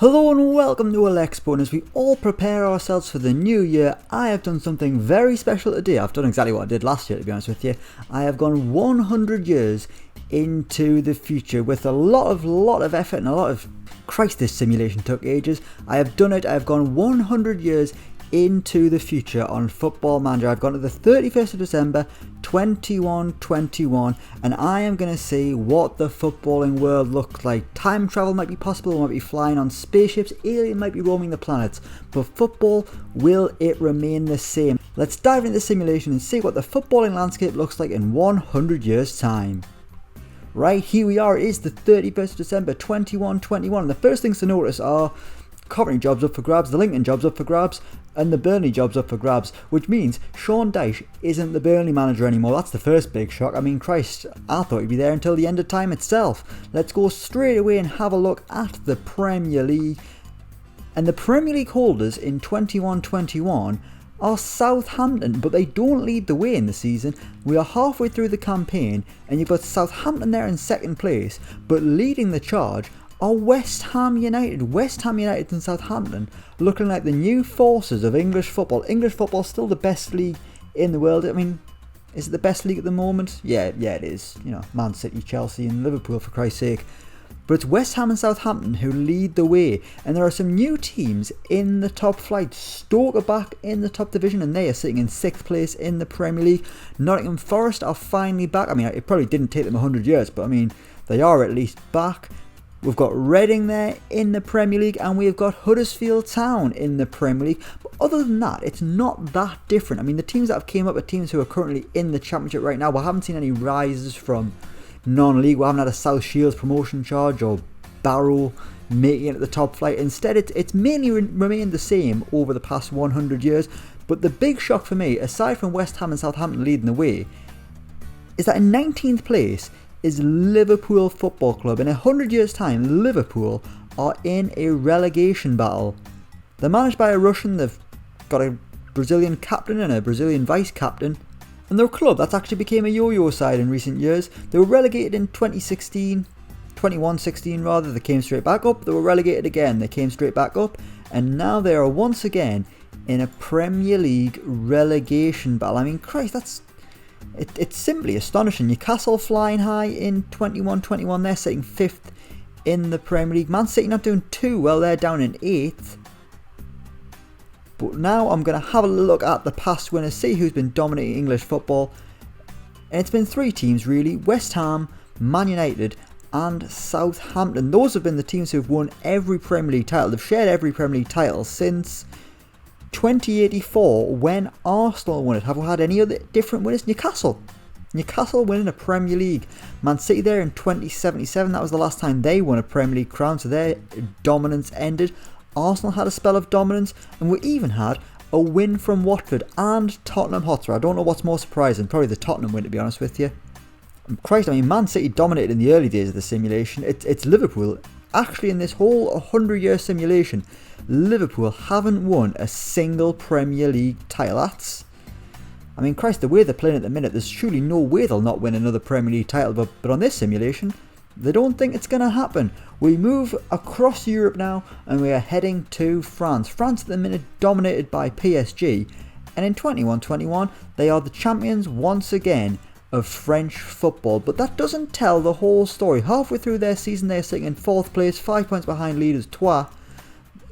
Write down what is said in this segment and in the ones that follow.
Hello and welcome to Elecspo, and as we all prepare ourselves for the new year, I have done something very special today. I've done exactly what I did last year, to be honest with you. I have gone 100 years into the future with a lot of effort and a lot of... Christ, this simulation took ages. I have done it. I have gone 100 years into the future on Football Manager. I've gone to the 31st of December 2121 and I am going to see what the footballing world looks like. Time travel might be possible, we might be flying on spaceships, alien might be roaming the planets, but football, will it remain the same? Let's dive into the simulation and see what the footballing landscape looks like in 100 years time. Right, here we are. It is the 31st of December 2121 and the first things to notice are Coventry jobs up for grabs, the Lincoln jobs up for grabs, and the Burnley job's up for grabs, which means Sean Dyche isn't the Burnley manager anymore. That's the first big shock. I mean, Christ, I thought he'd be there until the end of time itself. Let's go straight away and have a look at the Premier League. And the Premier League holders in 21-21 are Southampton, but they don't lead the way in the season. We are halfway through the campaign, and you've got Southampton there in second place, but leading the charge are West Ham United. West Ham United and Southampton looking like the new forces of English football. English football still the best league in the world. I mean, is it the best league at the moment? Yeah, it is. You know, Man City, Chelsea and Liverpool, for Christ's sake. But it's West Ham and Southampton who lead the way. And there are some new teams in the top flight. Stoke are back in the top division and they are sitting in 6th place in the Premier League. Nottingham Forest are finally back. I mean, it probably didn't take them 100 years, but I mean, they are at least back. We've got Reading there in the Premier League and we've got Huddersfield Town in the Premier League. But other than that, it's not that different. I mean, the teams that have came up are teams who are currently in the Championship right now. We haven't seen any rises from non-league. We haven't had a South Shields promotion charge or Barrow making it at the top flight. Instead, it's mainly remained the same over the past 100 years. But the big shock for me, aside from West Ham and Southampton leading the way, is that in 19th place is Liverpool Football Club. In 100 years time, Liverpool are in a relegation battle. They're managed by a Russian, they've got a Brazilian captain and a Brazilian vice captain, and they're a club that's actually became a yo-yo side in recent years. They were relegated in 21-16 rather, they came straight back up, they were relegated again, they came straight back up, and now they are once again in a Premier League relegation battle. I mean, Christ, it's simply astonishing. Newcastle flying high in 21-21, they're sitting 5th in the Premier League. Man City not doing too well, they're down in 8th. But now I'm going to have a look at the past winners, see who's been dominating English football. And it's been 3 teams really, West Ham, Man United and Southampton. Those have been the teams who've won every Premier League title. They've shared every Premier League title since 2084 when Arsenal won it. Have we had any other different winners? Newcastle winning a Premier League. Man City there in 2077, that was the last time they won a Premier League crown, so their dominance ended. Arsenal had a spell of dominance, and we even had a win from Watford and Tottenham Hotspur. I don't know what's more surprising, probably the Tottenham win, to be honest with you. Christ, I mean, Man City dominated in the early days of the simulation. It's Liverpool. Actually, in this whole 100-year simulation, Liverpool haven't won a single Premier League title. I mean, Christ, the way they're playing at the minute, there's surely no way they'll not win another Premier League title. But on this simulation, they don't think it's going to happen. We move across Europe now, and we are heading to France. France at the minute dominated by PSG, and in 21-21, they are the champions once again of French football. But that doesn't tell the whole story. Halfway through their season, they're sitting in 4th place, 5 points behind leaders Troyes.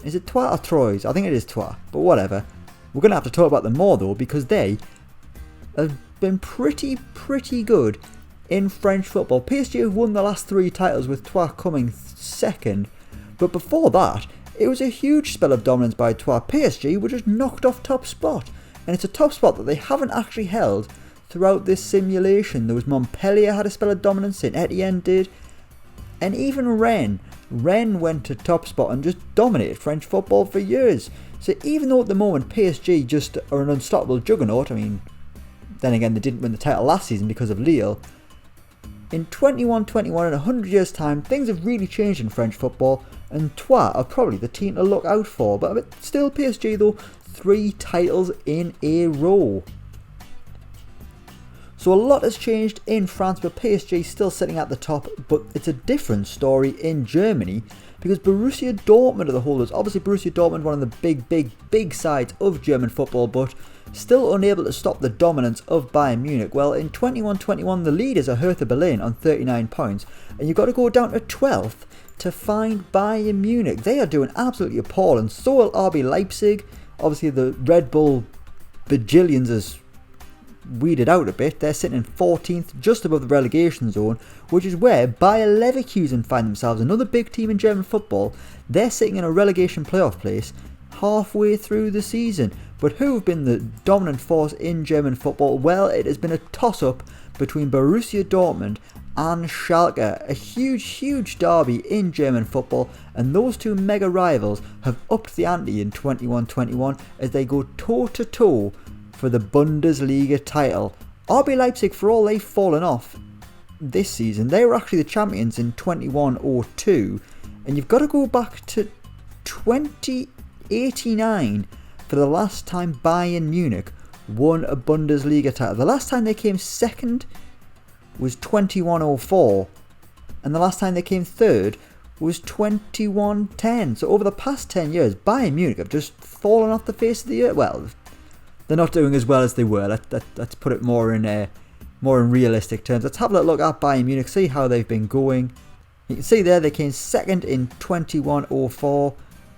Is it Troyes or Troyes? I think it is Troyes, but whatever. We're going to have to talk about them more though, because they have been pretty good in French football. PSG have won the last 3 titles, with Troyes coming second, but before that, it was a huge spell of dominance by Troyes. PSG were just knocked off top spot, and it's a top spot that they haven't actually held throughout this simulation. There was Montpellier had a spell of dominance, Saint Etienne did, and even Rennes went to top spot and just dominated French football for years. So even though at the moment PSG just are an unstoppable juggernaut, I mean, then again they didn't win the title last season because of Lille, in 21-21 in 100 years time, things have really changed in French football, and Troyes are probably the team to look out for. But still, PSG though, 3 titles in a row. So a lot has changed in France, but PSG still sitting at the top, but it's a different story in Germany because Borussia Dortmund are the holders. Obviously Borussia Dortmund, one of the big sides of German football, but still unable to stop the dominance of Bayern Munich. Well, in 21-21 the leaders are Hertha Berlin on 39 points, and you've got to go down to 12th to find Bayern Munich. They are doing absolutely appalling. So will RB Leipzig. Obviously the Red Bull bajillions has weeded out a bit. They're sitting in 14th, just above the relegation zone, which is where Bayer Leverkusen find themselves, another big team in German football. They're sitting in a relegation playoff place halfway through the season. But who have been the dominant force in German football? Well, it has been a toss-up between Borussia Dortmund and Schalke, a huge derby in German football, and those two mega rivals have upped the ante in 21-21 as they go toe-to-toe for the Bundesliga title. RB Leipzig, for all they've fallen off this season, they were actually the champions in 21-02, and you've got to go back to 2089 for the last time Bayern Munich won a Bundesliga title. The last time they came second was 21-04, and the last time they came third was 21-10. So over the past 10 years, Bayern Munich have just fallen off the face of the earth. Well, they're not doing as well as they were. Let's put it more in realistic terms. Let's have a look at Bayern Munich, see how they've been going. You can see there they came second in 21-04.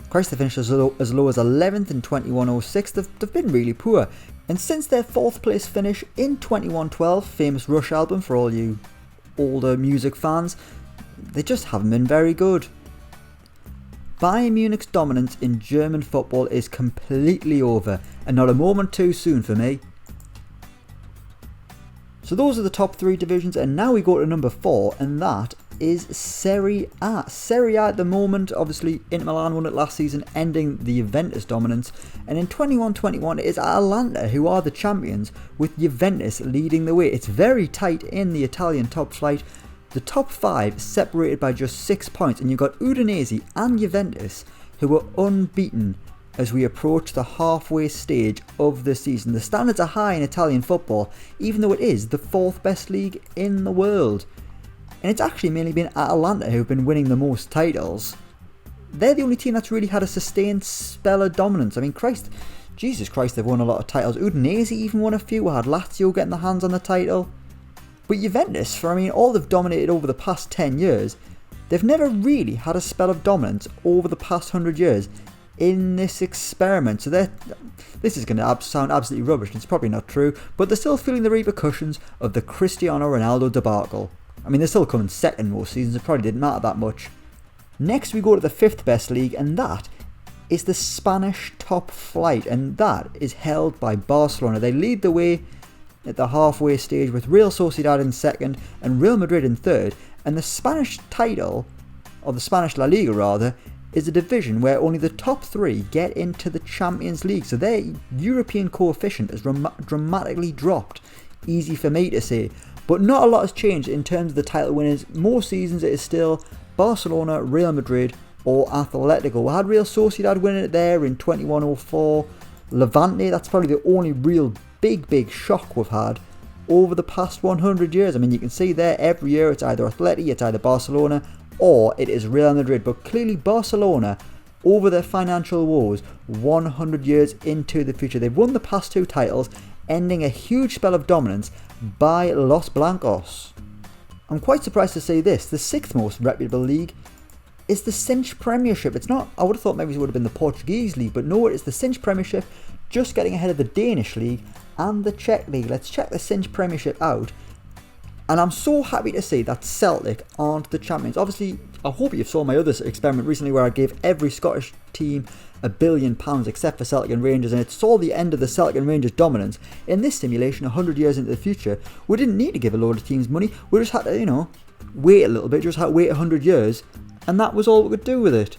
Christ, they finished as low as 11th in 21-06. They've been really poor. And since their 4th place finish in 21-12, famous Rush album for all you older music fans, they just haven't been very good. Bayern Munich's dominance in German football is completely over, and not a moment too soon for me. So those are the top 3 divisions, and now we go to number 4, and that is Serie A. Serie A at the moment, obviously Inter Milan won it last season, ending the Juventus dominance, and in 21-21 it is Atalanta who are the champions, with Juventus leading the way. It's very tight in the Italian top flight. The top 5 separated by just 6 points, and you've got Udinese and Juventus who are unbeaten as we approach the halfway stage of the season. The standards are high in Italian football, even though it is the 4th best league in the world. And it's actually mainly been Atalanta who've been winning the most titles. They're the only team that's really had a sustained spell of dominance. I mean, Jesus Christ, they've won a lot of titles. Udinese even won a few. We had Lazio getting their hands on the title. But Juventus, all they've dominated over the past 10 years, they've never really had a spell of dominance over the past 100 years in this experiment. So this is going to sound absolutely rubbish, and it's probably not true, but they're still feeling the repercussions of the Cristiano Ronaldo debacle. They're still coming second most seasons, it probably didn't matter that much. Next we go to the 5th best league, and that is the Spanish top flight, and that is held by Barcelona. They lead the way at the halfway stage with Real Sociedad in 2nd and Real Madrid in 3rd, and the Spanish title, or the Spanish La Liga rather, is a division where only the top 3 get into the Champions League, so their European coefficient has dramatically dropped. Easy for me to say. But not a lot has changed in terms of the title winners. Most seasons it is still Barcelona, Real Madrid or Atletico. We had Real Sociedad winning it there in 21-04. Levante, that's probably the only real big shock we've had over the past 100 years. You can see there every year it's either Atleti, it's either Barcelona or it is Real Madrid. But clearly Barcelona, over their financial woes, 100 years into the future. They've won the past 2 titles, ending a huge spell of dominance by Los Blancos. I'm quite surprised to say this, the 6th most reputable league is the Scottish Premiership. It's not, I would have thought maybe it would have been the Portuguese league, but no, it's the Scottish Premiership, just getting ahead of the Danish league and the Czech league. Let's check the Scottish Premiership out. And I'm so happy to see that Celtic aren't the champions. Obviously, I hope you saw my other experiment recently where I gave every Scottish team £1 billion except for Celtic and Rangers, and it saw the end of the Celtic and Rangers dominance. In this simulation, 100 years into the future, we didn't need to give a load of teams money. We just had to, wait a little bit, just had to wait 100 years, and that was all we could do with it.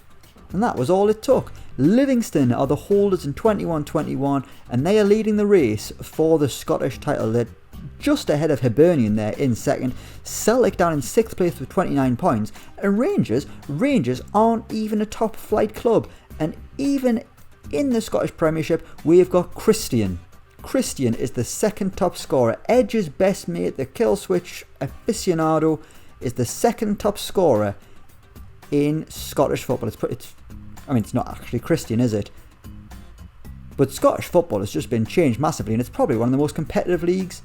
And that was all it took. Livingston are the holders in 21-21, and they are leading the race for the Scottish title. They're just ahead of Hibernian there in 2nd, Celtic down in 6th place with 29 points, and Rangers aren't even a top flight club. And even in the Scottish Premiership, we've got Christian Christian is the second top scorer. Edge's best mate, the kill switch aficionado, is the second top scorer in Scottish football. It's not actually Christian, is it? But Scottish football has just been changed massively, and it's probably one of the most competitive leagues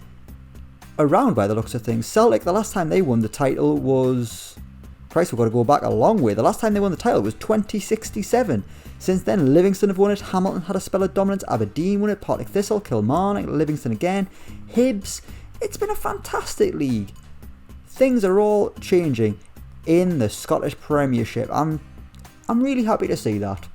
around by the looks of things. Celtic, the last time they won the title was... Christ, we've got to go back a long way. The last time they won the title was 2067. Since then, Livingston have won it, Hamilton had a spell of dominance, Aberdeen won it, Partick Thistle, Kilmarnock, Livingston again, Hibs. It's been a fantastic league. Things are all changing in the Scottish Premiership. I'm really happy to see that.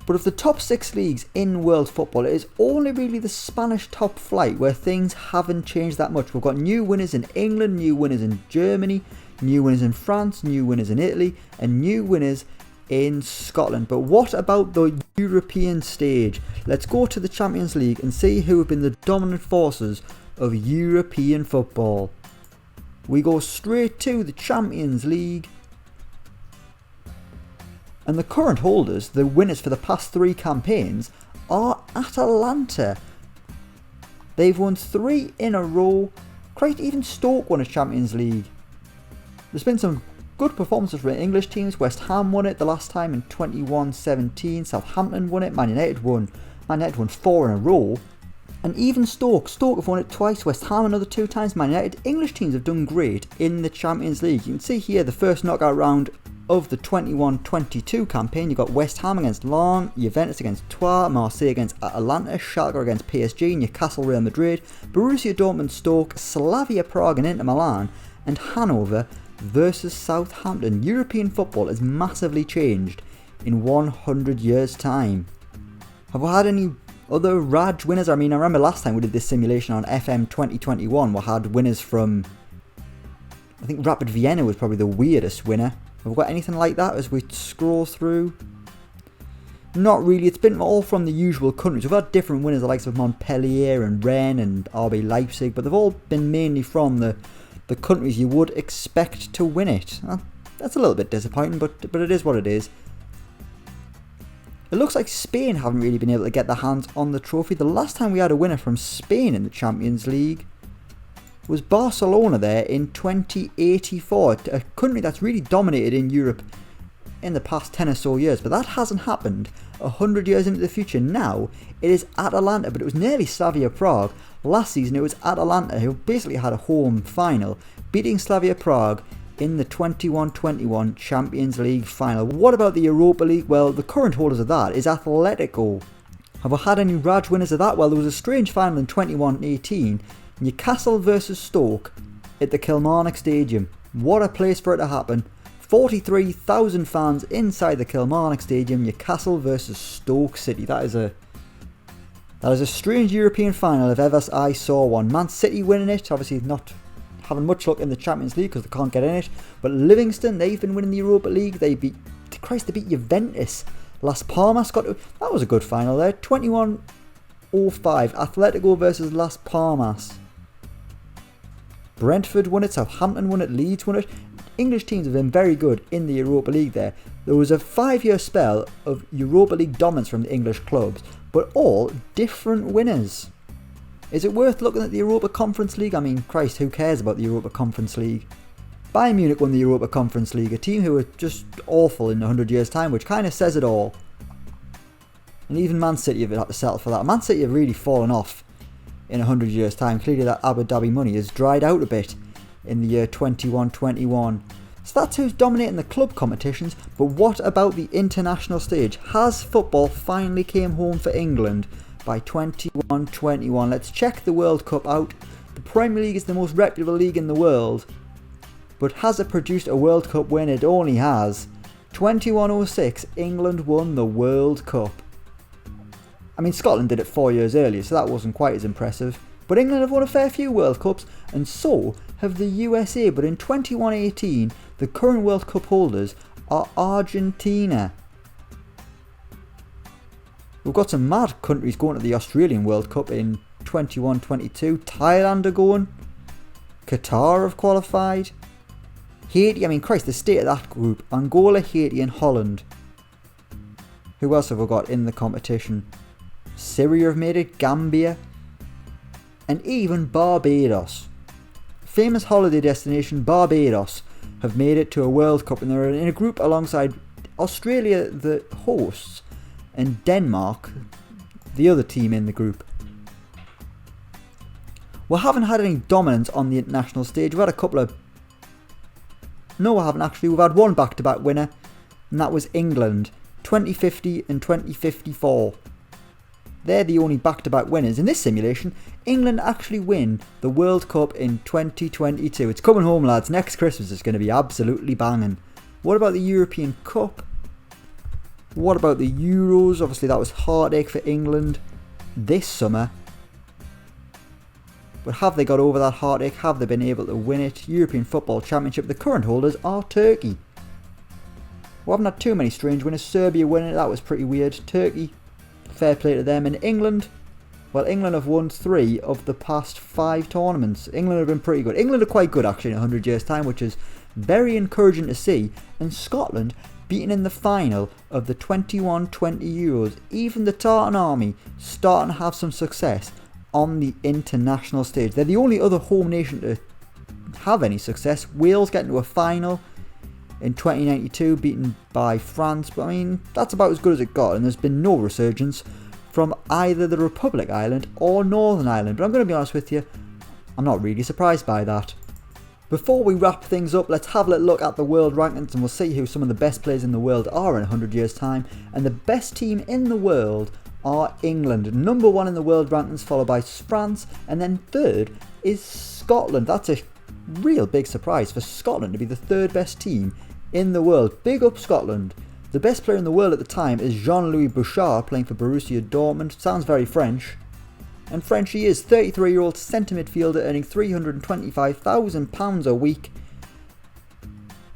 But of the top 6 leagues in world football, it is only really the Spanish top flight where things haven't changed that much. We've got new winners in England, new winners in Germany, new winners in France, new winners in Italy, and new winners in Scotland. But what about the European stage? Let's go to the Champions League and see who have been the dominant forces of European football. We go straight to the Champions League. And the current holders, the winners for the past 3 campaigns, are Atalanta. They've won 3 in a row. Quite even Stoke won a Champions League. There's been some good performances from English teams. West Ham won it the last time in 21-17. Southampton won it. Man United won 4 in a row. And even Stoke have won it twice. West Ham another 2 times. Man United. English teams have done great in the Champions League. You can see here the first knockout round of the 21-22 campaign. You've got West Ham against Lens, Juventus against Troyes, Marseille against Atalanta, Schalke against PSG, Newcastle, Real Madrid, Borussia Dortmund, Stoke, Slavia Prague and Inter Milan, and Hanover versus Southampton. European football has massively changed in 100 years' time. Have we had any other Raj winners? I remember last time we did this simulation on FM 2021, we had winners from, I think Rapid Vienna was probably the weirdest winner. Have we got anything like that as we scroll through? Not really. It's been all from the usual countries. We've had different winners, the likes of Montpellier and Rennes and RB Leipzig, but they've all been mainly from the countries you would expect to win it. That's a little bit disappointing, but it is what it is. It looks like Spain haven't really been able to get their hands on the trophy. The last time we had a winner from Spain in the Champions League was Barcelona there in 2084, a country that's really dominated in Europe in the past 10 or so years, but that hasn't happened 100 years into the future. Now it is Atalanta, but it was nearly Slavia Prague. Last season it was Atalanta who basically had a home final, beating Slavia Prague in the 21-21 Champions League final. What about the Europa League? Well, the current holders of that is Atletico. Have we had any Raj winners of that? Well, there was a strange final in 21-18, Newcastle versus Stoke at the Kilmarnock Stadium. What a place for it to happen. 43,000 fans inside the Kilmarnock Stadium. Newcastle versus Stoke City. That is a strange European final if ever I saw one. Man City winning it, obviously not having much luck in the Champions League because they can't get in it. But Livingston, they've been winning the Europa League. They beat Juventus. Las Palmas that was a good final there. 21-05. Atletico versus Las Palmas. Brentford won it, Southampton won it, Leeds won it. English teams have been very good in the Europa League there. There was a 5-year spell of Europa League dominance from the English clubs, but all different winners. Is it worth looking at the Europa Conference League? I mean, Christ, who cares about the Europa Conference League? Bayern Munich won the Europa Conference League, a team who were just awful in 100 years' time, which kind of says it all. And even Man City have had to settle for that. Man City have really fallen off in 100 years' time. Clearly that Abu Dhabi money has dried out a bit in the year 21-21. So that's who's dominating the club competitions, but what about the international stage? Has football finally came home for England by 21-21? Let's check the World Cup out. The Premier League is the most reputable league in the world, but has it produced a World Cup win? It only has. 21-06, England won the World Cup. I mean, Scotland did it 4 years earlier, so that wasn't quite as impressive. But England have won a fair few World Cups, and so have the USA. But in 21-18, the current World Cup holders are Argentina. We've got some mad countries going to the Australian World Cup in 21-22. Thailand are going. Qatar have qualified. Haiti, I mean, Christ, the state of that group. Angola, Haiti and Holland. Who else have we got in the competition? Syria have made it. Gambia. and even Barbados. Famous holiday destination Barbados have made it to a World Cup, and they're in a group alongside Australia, the hosts, and Denmark, the other team in the group. We haven't had any dominance on the international stage. We've had a couple of... No, we haven't actually. We've had one back-to-back winner, and that was England, 2050 and 2054. They're the only back-to-back winners. In this simulation, England actually win the World Cup in 2022. It's coming home, lads. Next Christmas is going to be absolutely banging. What about the European Cup? What about the Euros? Obviously, that was heartache for England this summer. But have they got over that heartache? Have they been able to win it? European Football Championship. The current holders are Turkey. We haven't had too many strange winners. Serbia winning it. That was pretty weird. Turkey, fair play to them. And England, well, England have won 3 of the past 5 tournaments. England have been pretty good. England are quite good actually in 100 years' time, which is very encouraging to see. And Scotland beaten in the final of the 21-20 Euros. Even the Tartan Army starting to have some success on the international stage. They're the only other home nation to have any success. Wales getting to a final in 2092, beaten by France. But I mean, that's about as good as it got, and there's been no resurgence from either the Republic Island or Northern Ireland. But I'm going to be honest with you, I'm not really surprised by that. Before we wrap things up, let's have a little look at the world rankings, and we'll see who some of the best players in the world are in 100 years' time. And the best team in the world are England. Number 1 in the world rankings, followed by France, and then third is Scotland. That's a real big surprise for Scotland to be the third best team in the world. Big up Scotland. The best player in the world at the time is Jean-Louis Bouchard, playing for Borussia Dortmund. Sounds very French. And French he is, 33-year-old centre midfielder earning £325,000 a week.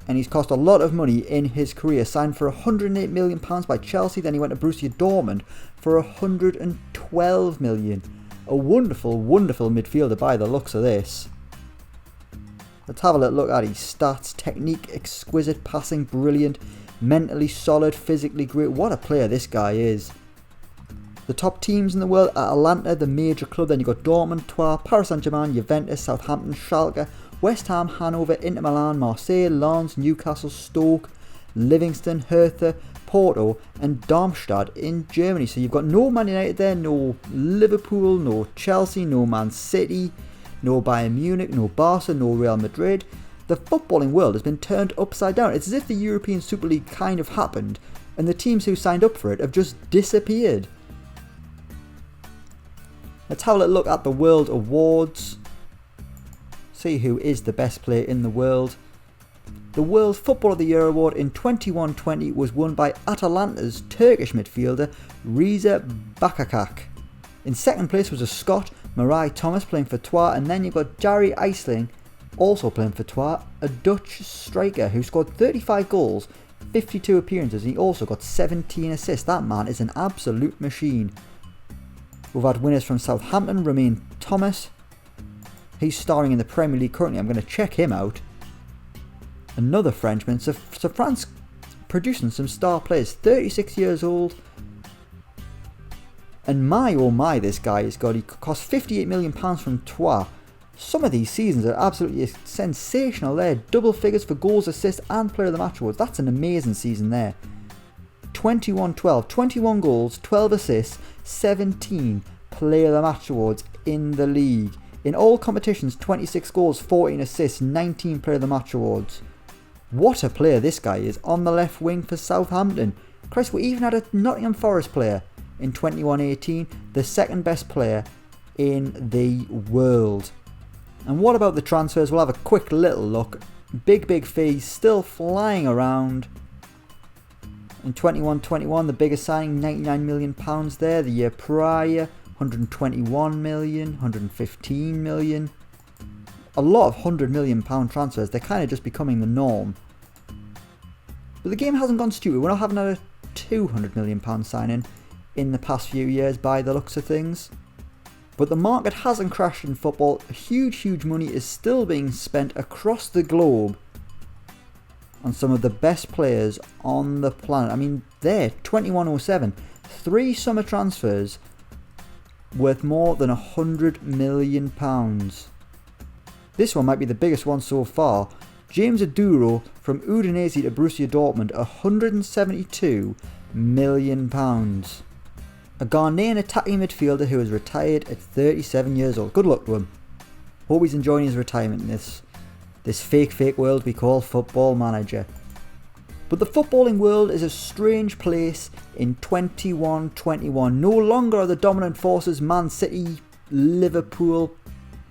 And he's cost a lot of money in his career. Signed for £108 million by Chelsea, then he went to Borussia Dortmund for £112 million. A wonderful, wonderful midfielder by the looks of this. Let's have a little look at his stats. Technique, exquisite, passing, brilliant, mentally solid, physically great. What a player this guy is. The top teams in the world are Atalanta, the major club. Then you've got Dortmund, Troyes, Paris Saint-Germain, Juventus, Southampton, Schalke, West Ham, Hanover, Inter Milan, Marseille, Lens, Newcastle, Stoke, Livingston, Hertha, Porto and Darmstadt in Germany. So you've got no Man United there, no Liverpool, no Chelsea, no Man City, no Bayern Munich, no Barca, no Real Madrid. The footballing world has been turned upside down. It's as if the European Super League kind of happened and the teams who signed up for it have just disappeared. Let's have a little look at the World Awards. See who is the best player in the world. The World Football of the Year award in 21-20 was won by Atalanta's Turkish midfielder Riza Bakakak. In second place was a Scot, Marai Thomas, playing for Troyes, and then you've got Jari Eisling, also playing for Troyes, a Dutch striker who scored 35 goals, 52 appearances, and he also got 17 assists. That man is an absolute machine. We've had winners from Southampton, Romain Thomas. He's starring in the Premier League currently. I'm going to check him out. Another Frenchman. So France producing some star players. 36 years old. And my oh my, this guy has got. He cost £58 million from Troyes. Some of these seasons are absolutely sensational there. Double figures for goals, assists and player of the match awards. That's an amazing season there. 21-12. 21 goals, 12 assists, 17 player of the match awards in the league. In all competitions, 26 goals, 14 assists, 19 player of the match awards. What a player this guy is on the left wing for Southampton. Christ, we even had a Nottingham Forest player in 21-18, the second best player in the world. And what about the transfers? We'll have a quick little look. Big fees still flying around. In 21-21, the biggest signing, £99 million there. The year prior, 121 million, 115 million. A lot of £100 million transfers. They're kind of just becoming the norm. But the game hasn't gone stupid. We're not having had a £200 million signing in the past few years by the looks of things. But the market hasn't crashed in football. Huge money is still being spent across the globe on some of the best players on the planet. I mean, there, 2107, 3 summer transfers worth more than £100 million. This one might be the biggest one so far. James Aduro from Udinese to Borussia Dortmund, £172 million. A Ghanaian attacking midfielder who has retired at 37 years old. Good luck to him. Hope he's enjoying his retirement in this fake world we call Football Manager. But the footballing world is a strange place in 21-21. No longer are the dominant forces Man City, Liverpool,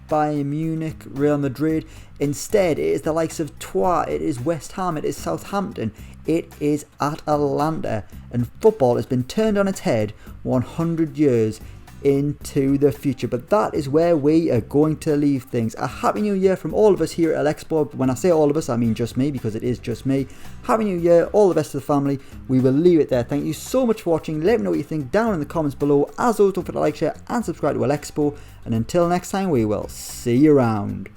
Bayern Munich, Real Madrid. Instead, it is the likes of Troyes, it is West Ham, it is Southampton, it is Atalanta. And football has been turned on its head 100 years into the future. But that is where we are going to leave things. A happy new year from all of us here at Elecspo. When I say all of us, I mean just me, because it is just me. Happy new year, all the best to the family. We will leave it there. Thank you so much for watching. Let me know what you think down in the comments below. As always, don't forget to like, share and subscribe to Elecspo. And until next time, we will see you around.